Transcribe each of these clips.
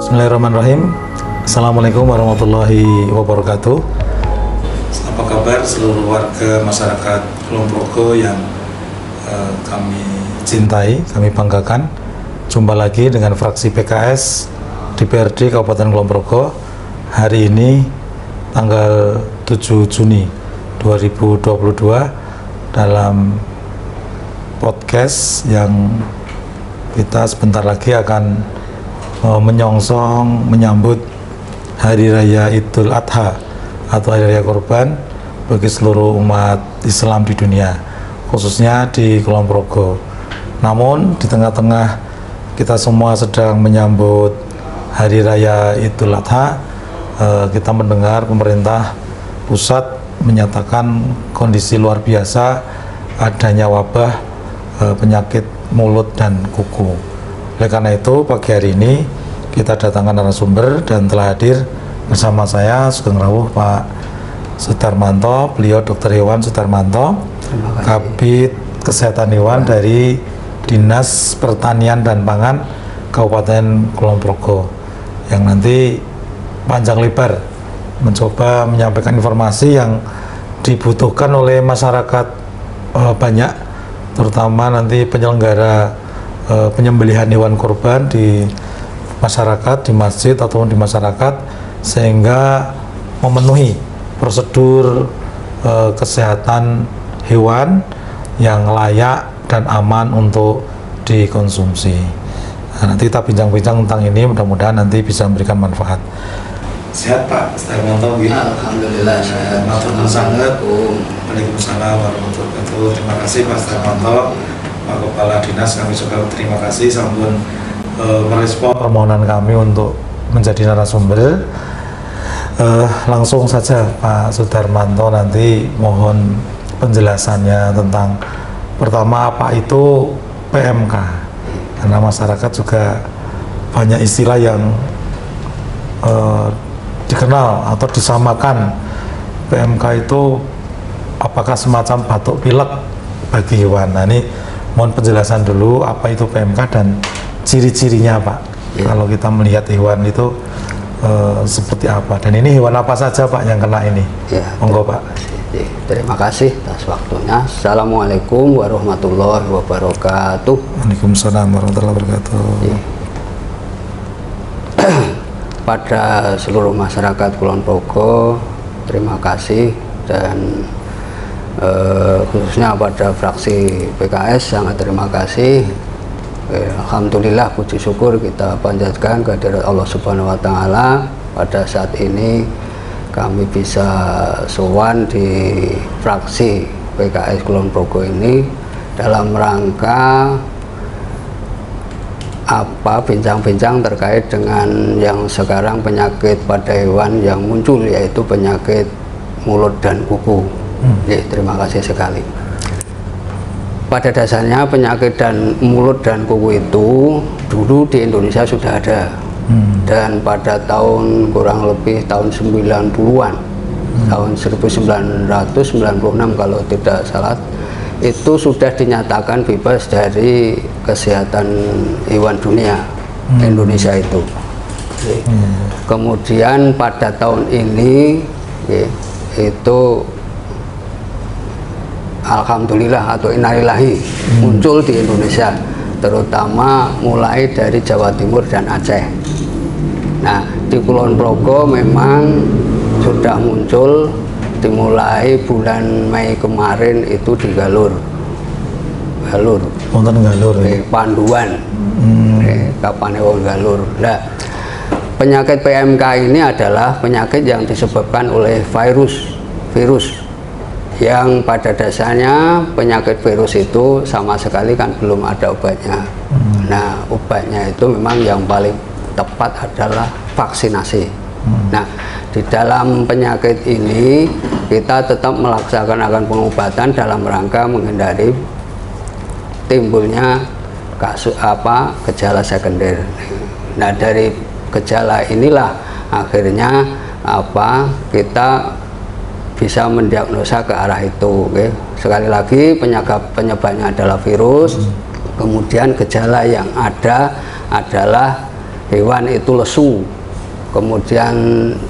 Bismillahirrahmanirrahim. Assalamualaikum warahmatullahi wabarakatuh. Apa kabar seluruh warga masyarakat Kulon Progo yang kami cintai, kami banggakan. Jumpa lagi dengan fraksi PKS DPRD Kabupaten Kulon Progo. Hari ini tanggal 7 Juni 2022 dalam podcast yang kita sebentar lagi akan menyongsong menyambut Hari Raya Idul Adha atau Hari Raya Kurban bagi seluruh umat Islam di dunia, khususnya di Kulon Progo. Namun di tengah-tengah kita semua sedang menyambut Hari Raya Idul Adha, kita mendengar pemerintah pusat menyatakan kondisi luar biasa adanya wabah penyakit mulut dan kuku. Oleh karena itu pagi hari ini kita datangkan narasumber dan telah hadir bersama saya Sugeng Rawuh Pak Sudarmanto, beliau Dr. Hewan Sudarmanto, Kabid Kesehatan Hewan dari Dinas Pertanian dan Pangan Kabupaten Kulon Progo, yang nanti panjang lebar mencoba menyampaikan informasi yang dibutuhkan oleh masyarakat banyak, terutama nanti penyelenggara penyembelihan hewan kurban di masyarakat, di masjid ataupun di masyarakat, sehingga memenuhi prosedur kesehatan hewan yang layak dan aman untuk dikonsumsi. Nah, nanti kita bincang-bincang tentang ini, mudah-mudahan nanti bisa memberikan manfaat. Sehat Pak Sudarmanto? Alhamdulillah sehat. Matur sangat. Waalaikumsalam warahmatullahi wabarakatuh. Terima kasih Pak Sudarmanto, Pak Kepala Dinas. Kami juga terima kasih sampun merespon permohonan kami untuk menjadi narasumber. Langsung saja Pak Sudarmanto, nanti mohon penjelasannya tentang pertama apa itu PMK, karena masyarakat juga banyak istilah yang dikenal atau disamakan. PMK itu apakah semacam batuk pilek bagi hewan? Nah, ini mohon penjelasan dulu apa itu PMK dan ciri-cirinya Pak, ya. Kalau kita melihat hewan itu seperti apa, dan ini hewan apa saja Pak yang kena ini? Ya, monggo Pak. Terima kasih atas waktunya. Assalamualaikum warahmatullahi wabarakatuh. Waalaikumsalam warahmatullahi wabarakatuh. Ya. Pada seluruh masyarakat Kulon Progo, terima kasih, dan khususnya pada fraksi PKS sangat terima kasih. Alhamdulillah, puji syukur kita panjatkan kehadirat Allah Subhanahu wa Ta'ala. Pada saat ini kami bisa sowan di fraksi PKS Kulon Progo ini dalam rangka bincang-bincang terkait dengan yang sekarang penyakit pada hewan yang muncul, yaitu penyakit mulut dan kuku. Terima kasih sekali. Pada dasarnya penyakit dan mulut dan kuku itu dulu di Indonesia sudah ada, dan pada tahun kurang lebih tahun 90-an, tahun 1996 kalau tidak salah, itu sudah dinyatakan bebas dari kesehatan hewan dunia Indonesia itu. Kemudian pada tahun ini itu alhamdulillah atau innalillahi muncul di Indonesia, terutama mulai dari Jawa Timur dan Aceh. Nah, di Kulon Progo memang sudah muncul dimulai bulan Mei kemarin itu di Galur. Panduan. Kapan wong Galur. Nah, penyakit PMK ini adalah penyakit yang disebabkan oleh virus yang pada dasarnya penyakit virus itu sama sekali kan belum ada obatnya. Nah, obatnya itu memang yang paling tepat adalah vaksinasi. Nah, di dalam penyakit ini kita tetap melaksanakan pengobatan dalam rangka menghindari timbulnya gejala sekunder. Nah, dari gejala inilah akhirnya kita bisa mendiagnosa ke arah itu. Sekali lagi, penyebabnya adalah virus. Kemudian gejala yang ada adalah hewan itu lesu, kemudian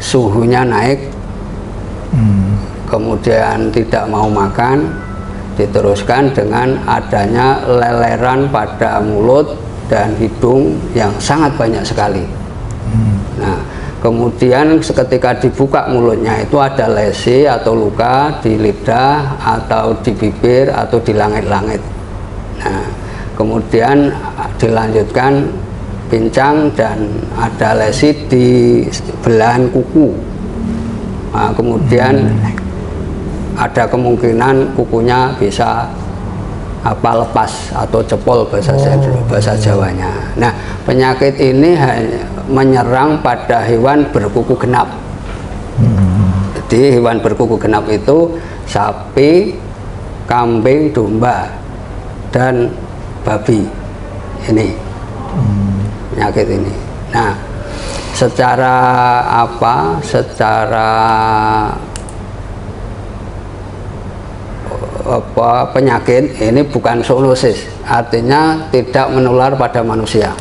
suhunya naik, kemudian tidak mau makan, diteruskan dengan adanya leleran pada mulut dan hidung yang sangat banyak sekali. Nah, kemudian ketika dibuka mulutnya itu ada lesi atau luka di lidah atau di bibir atau di langit-langit. Nah, kemudian dilanjutkan pincang dan ada lesi di belahan kuku. Nah, kemudian ada kemungkinan kukunya bisa lepas atau cepol bahasa Jawanya. Nah, penyakit ini hanya menyerang pada hewan berkuku genap. Jadi hewan berkuku genap itu sapi, kambing, domba, dan babi. Ini penyakit ini. Nah, secara penyakit ini bukan zoonosis, artinya tidak menular pada manusia,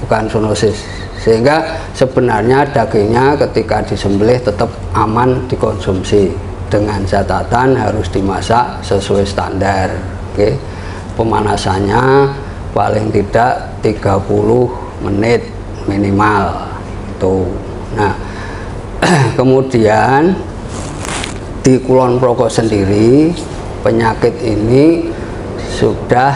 bukan zoonosis, sehingga sebenarnya dagingnya ketika disembelih tetap aman dikonsumsi dengan catatan harus dimasak sesuai standar. Oke. Pemanasannya paling tidak 30 menit minimal tuh. Nah, kemudian di Kulon Progo sendiri penyakit ini sudah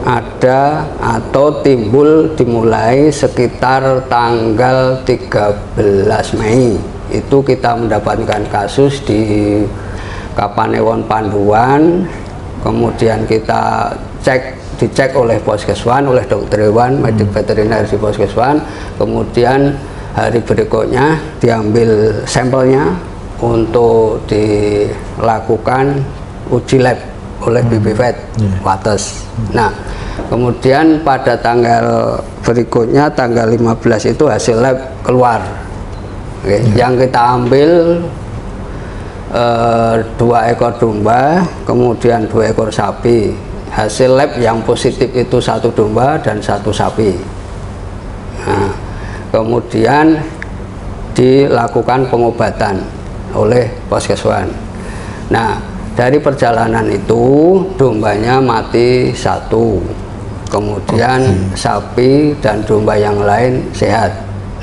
ada atau timbul dimulai sekitar tanggal 13 Mei. Itu kita mendapatkan kasus di Kapanewon Panduan, kemudian kita dicek oleh Poskeswan, oleh dokter hewan, medik veteriner di Poskeswan, kemudian hari berikutnya diambil sampelnya untuk dilakukan uji lab oleh BPVET Wates. Nah, kemudian pada tanggal berikutnya tanggal 15 itu hasil lab keluar. Oke. Yang kita ambil 2 ekor domba, kemudian 2 ekor sapi. Hasil lab yang positif itu 1 domba dan 1 sapi. Nah, kemudian dilakukan pengobatan oleh Poskeswan. Nah, dari perjalanan itu dombanya mati 1, kemudian sapi dan domba yang lain sehat.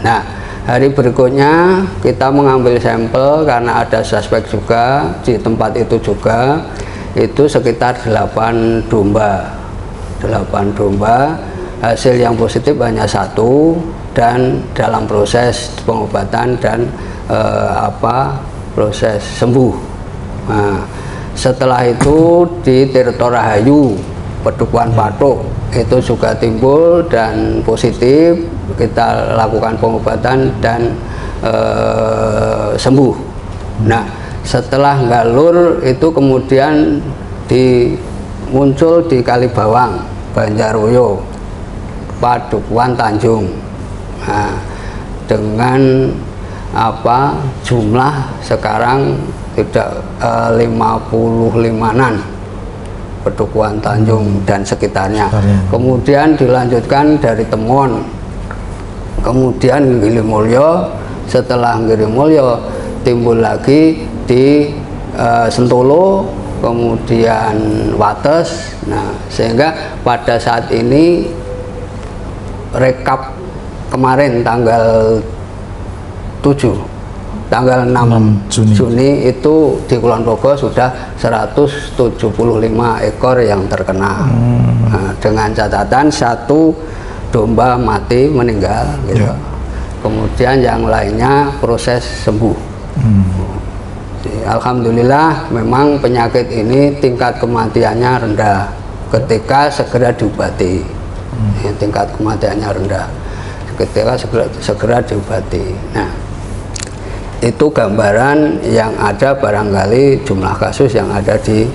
Nah, hari berikutnya kita mengambil sampel karena ada suspek juga di tempat itu juga, itu sekitar 8 domba. 8 domba, hasil yang positif hanya 1 dan dalam proses pengobatan dan proses sembuh. Nah, setelah itu di Tirto Rahayu, Pedukuhan Patok itu juga timbul dan positif, kita lakukan pengobatan dan sembuh. Nah, setelah Galur itu kemudian muncul di Kalibawang, Banjarwoyo, Padukuhan Tanjung. Nah, dengan jumlah sekarang tidak 55-an Pedukuhan Tanjung dan sekitarnya. Kemudian dilanjutkan dari Temon, kemudian Gilimulyo. Setelah Gilimulyo timbul lagi di Sentolo, kemudian Wates. Nah, sehingga pada saat ini rekap kemarin tanggal 6 Juni itu di Kulon Progo sudah 175 ekor yang terkena. Nah, dengan catatan 1 domba mati meninggal gitu. Kemudian yang lainnya proses sembuh. Alhamdulillah memang penyakit ini tingkat kematiannya rendah ketika segera diobati. Tingkat kematiannya rendah ketika segera diobati. Nah, itu gambaran yang ada barangkali jumlah kasus yang ada di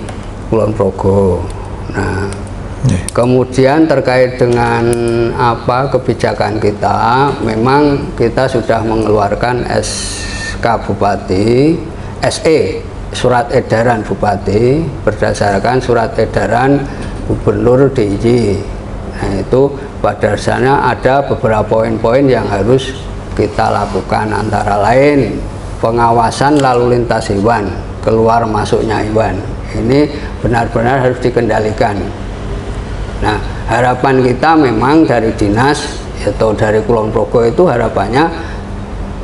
Kulon Progo. Nah, kemudian terkait dengan kebijakan kita, memang kita sudah mengeluarkan SK Bupati, surat edaran Bupati berdasarkan surat edaran Gubernur DIY. Nah, itu pada dasarnya ada beberapa poin-poin yang harus kita lakukan, antara lain pengawasan lalu lintas hewan, keluar masuknya hewan. Ini benar-benar harus dikendalikan. Nah, harapan kita memang dari dinas atau dari Kulon Progo itu harapannya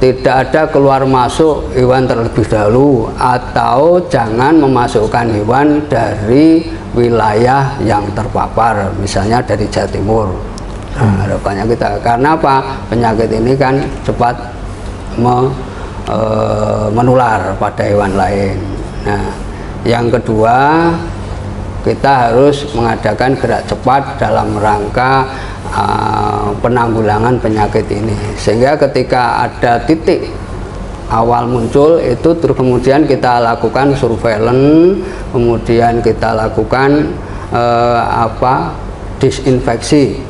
tidak ada keluar masuk hewan terlebih dahulu, atau jangan memasukkan hewan dari wilayah yang terpapar, misalnya dari Jawa Timur. Nah, harapannya kita, karena apa? Penyakit ini kan cepat menular pada hewan lain. Nah, yang kedua, kita harus mengadakan gerak cepat dalam rangka penanggulangan penyakit ini, sehingga ketika ada titik awal muncul itu terus kemudian kita lakukan surveillance, kemudian kita lakukan disinfeksi,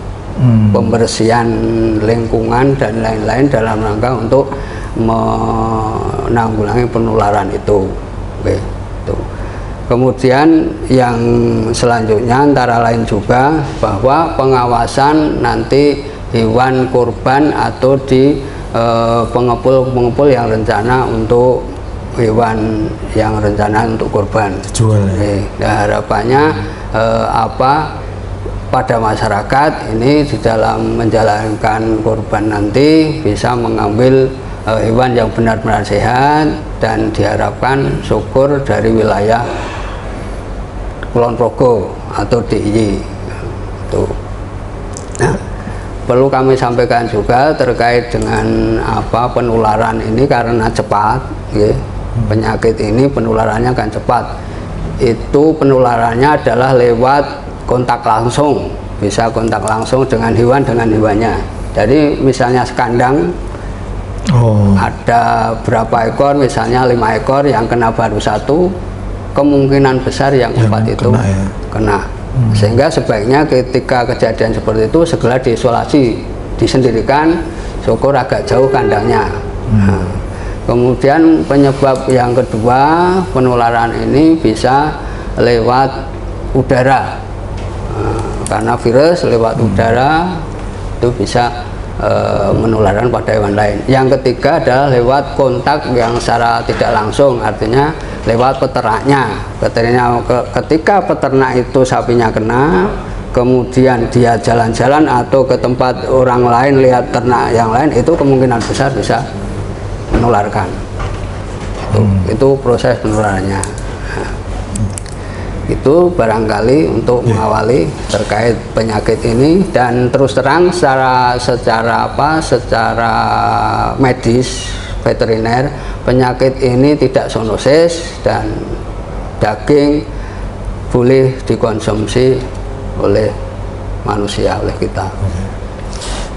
pembersihan lingkungan dan lain-lain dalam rangka untuk menanggulangi penularan itu. Begitu. Kemudian yang selanjutnya antara lain juga bahwa pengawasan nanti hewan kurban atau di pengepul-pengepul yang rencana untuk hewan yang rencana untuk kurban. Jual. Nah, harapannya pada masyarakat ini di dalam menjalankan kurban nanti bisa mengambil hewan yang benar-benar sehat, dan diharapkan syukur dari wilayah Kulon Progo atau DIY. Nah, perlu kami sampaikan juga terkait dengan penularan ini, karena cepat, ya, penyakit ini penularannya kan cepat. Itu penularannya adalah lewat kontak langsung, bisa kontak langsung dengan hewannya. Jadi misalnya sekandang ada berapa ekor, misalnya 5 ekor, yang kena baru 1, kemungkinan besar yang 4 itu kena. Sehingga sebaiknya ketika kejadian seperti itu segera diisolasi, disendirikan, syukur agak jauh kandangnya. Nah, kemudian penyebab yang kedua penularan ini bisa lewat udara, karena virus lewat udara itu bisa menularan pada hewan lain. Yang ketiga adalah lewat kontak yang secara tidak langsung, artinya lewat peternaknya. Ketika peternak itu sapinya kena, kemudian dia jalan-jalan atau ke tempat orang lain lihat ternak yang lain, itu kemungkinan besar bisa menularkan. Itu proses penularannya. Itu barangkali untuk mengawali terkait penyakit ini. Dan terus terang secara medis veteriner, penyakit ini tidak zoonosis dan daging boleh dikonsumsi oleh manusia, oleh kita.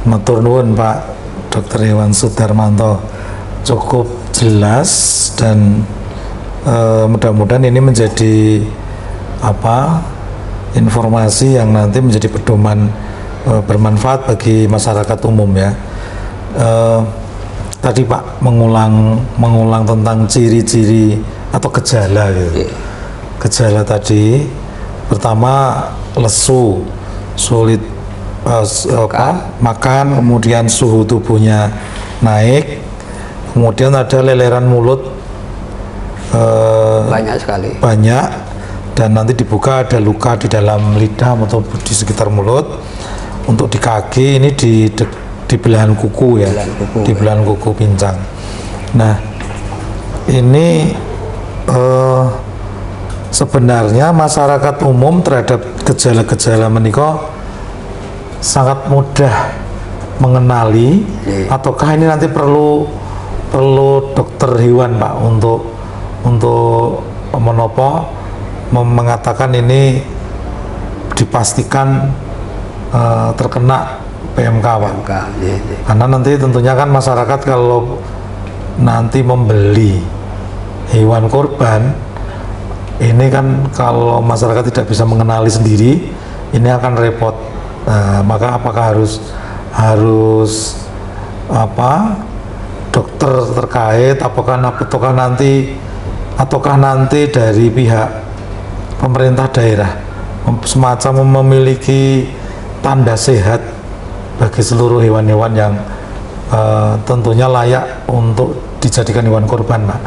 Matur nuwun Pak Dr. Hewan Sudarmanto, cukup jelas, dan mudah-mudahan ini menjadi informasi yang nanti menjadi pedoman bermanfaat bagi masyarakat umum, ya. Tadi Pak mengulang tentang ciri-ciri atau gejala, gitu. Gejala tadi pertama lesu, sulit makan, kemudian suhu tubuhnya naik, kemudian ada leleran mulut banyak sekali, dan nanti dibuka ada luka di dalam lidah atau di sekitar mulut. Untuk di kaki ini di belahan kuku, ya, di belahan kuku pincang. Nah, ini sebenarnya masyarakat umum terhadap gejala-gejala menika sangat mudah mengenali, ataukah ini nanti perlu dokter hewan Pak untuk mengatakan ini dipastikan terkena PMK, Pak? Karena nanti tentunya kan masyarakat kalau nanti membeli hewan kurban ini kan, kalau masyarakat tidak bisa mengenali sendiri, ini akan repot. Nah, maka apakah harus dokter terkait, ataukah nanti dari pihak pemerintah daerah semacam memiliki tanda sehat bagi seluruh hewan-hewan yang tentunya layak untuk dijadikan hewan kurban, Pak.